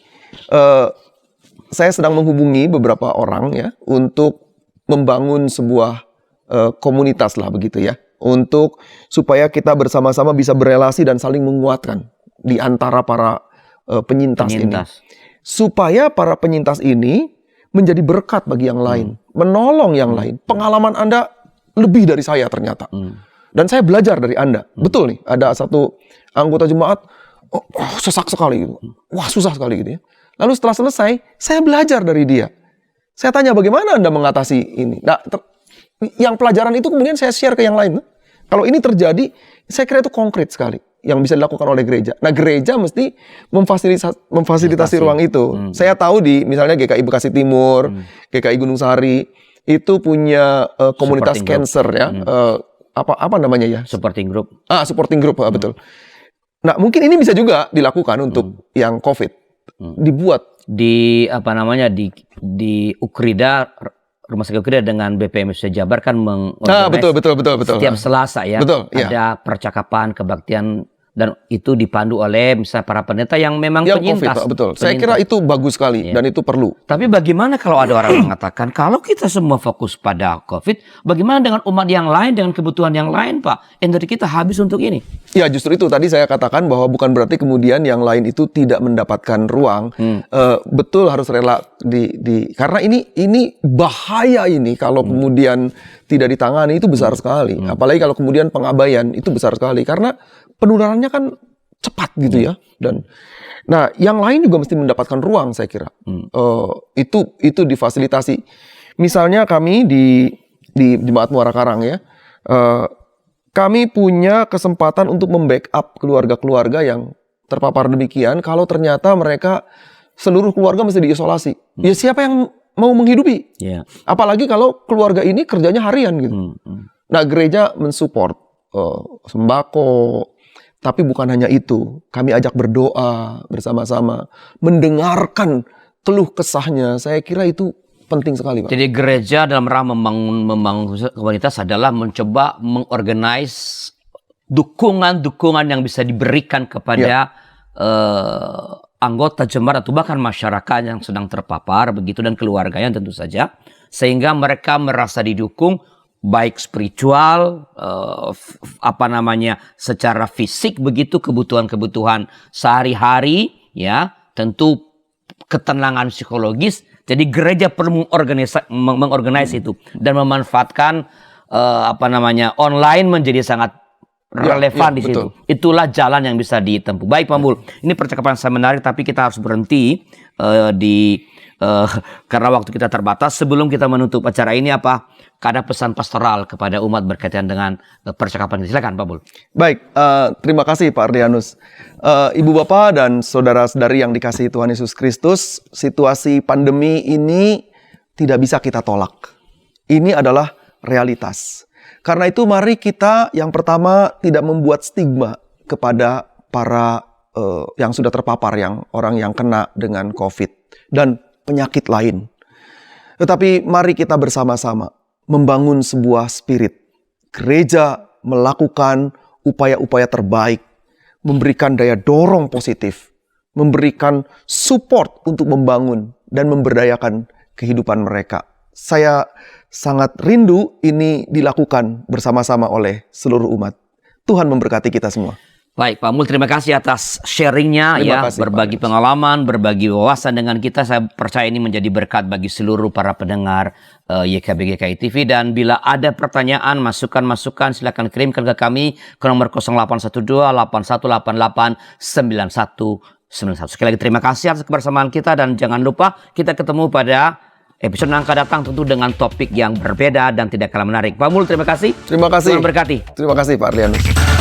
saya sedang menghubungi beberapa orang ya untuk membangun sebuah komunitas lah begitu ya. Untuk supaya kita bersama-sama bisa berelasi dan saling menguatkan di antara para penyintas ini. Supaya para penyintas ini menjadi berkat bagi yang lain. Menolong yang lain. Pengalaman Anda lebih dari saya ternyata. Dan saya belajar dari Anda. Betul nih, ada satu anggota jemaat, sesak sekali gitu. Wah, susah sekali gitu ya. Lalu setelah selesai, saya belajar dari dia. Saya tanya bagaimana Anda mengatasi ini. Nah, yang pelajaran itu kemudian saya share ke yang lain. Kalau ini terjadi, saya kira itu konkret sekali yang bisa dilakukan oleh gereja. Nah, gereja mesti memfasilitasi ruang itu. Saya tahu di misalnya GKI Bekasi Timur, GKI Gunung Sahari itu punya komunitas cancer ya. Apa namanya ya? Supporting group. Supporting group, betul. Nah, mungkin ini bisa juga dilakukan untuk yang COVID. Dibuat di di Ukrida, Rumah Sakit Ukrida dengan BPMS Jabar kan betul. setiap Selasa ya. Betul, ada percakapan kebaktian dan itu dipandu oleh misalnya para pendeta yang memang Yang penyintas. COVID, betul. Saya kira itu bagus sekali dan itu perlu. Tapi bagaimana kalau ada orang yang mengatakan kalau kita semua fokus pada COVID, bagaimana dengan umat yang lain, dengan kebutuhan yang lain, Pak? Energi kita habis untuk ini. Ya justru itu tadi saya katakan bahwa bukan berarti kemudian yang lain itu tidak mendapatkan ruang. Betul harus rela karena ini bahaya ini kalau kemudian tidak ditangani itu besar sekali. Apalagi kalau kemudian pengabaian itu besar sekali karena penularannya kan cepat gitu ya. Dan nah yang lain juga mesti mendapatkan ruang saya kira. Itu difasilitasi. Misalnya kami di Jemaat Muara Karang ya. Kami punya kesempatan untuk membackup keluarga-keluarga yang terpapar demikian kalau ternyata mereka seluruh keluarga mesti diisolasi. Ya siapa yang mau menghidupi? Apalagi kalau keluarga ini kerjanya harian gitu. Nah gereja mensupport sembako, tapi bukan hanya itu. Kami ajak berdoa bersama-sama, mendengarkan keluh kesahnya. Saya kira itu penting sekali, Pak. Jadi gereja dalam rangka membangun komunitas adalah mencoba mengorganize dukungan-dukungan yang bisa diberikan kepada anggota jemaat atau bahkan masyarakat yang sedang terpapar begitu dan keluarganya tentu saja, sehingga mereka merasa didukung baik spiritual, secara fisik begitu, kebutuhan-kebutuhan sehari-hari, ya, tentu ketenangan psikologis. Jadi gereja perlu mengorganisasi itu dan memanfaatkan online menjadi sangat relevan di situ. Betul. Itulah jalan yang bisa ditempuh. Baik Pak Mul, ini percakapan saya menarik tapi kita harus berhenti karena waktu kita terbatas. Sebelum kita menutup acara ini ada pesan pastoral kepada umat berkaitan dengan percakapan ini. Silakan Pak Mul. Baik, terima kasih Pak Ardianus. Ibu bapak dan saudara-saudari yang dikasihi Tuhan Yesus Kristus, situasi pandemi ini tidak bisa kita tolak. Ini adalah realitas. Karena itu mari kita yang pertama tidak membuat stigma kepada para yang sudah terpapar, orang yang kena dengan COVID dan penyakit lain. Tetapi mari kita bersama-sama membangun sebuah spirit. Gereja melakukan upaya-upaya terbaik, memberikan daya dorong positif, memberikan support untuk membangun dan memberdayakan kehidupan mereka. Saya sangat rindu ini dilakukan bersama-sama oleh seluruh umat. Tuhan memberkati kita semua. Baik Pak Mul, terima kasih atas sharingnya berbagi pengalaman, berbagi wawasan dengan kita. Saya percaya ini menjadi berkat bagi seluruh para pendengar YKB GKI TV. Dan bila ada pertanyaan, masukan-masukan, silakan kirimkan ke kami ke nomor 0812-8188-9191. Sekali lagi terima kasih atas kebersamaan kita dan jangan lupa kita ketemu pada episode yang akan datang tentu dengan topik yang berbeda dan tidak kalah menarik. Pak Mul, terima kasih. Terima kasih. Tuhan berkati. Terima kasih Pak Ardianus.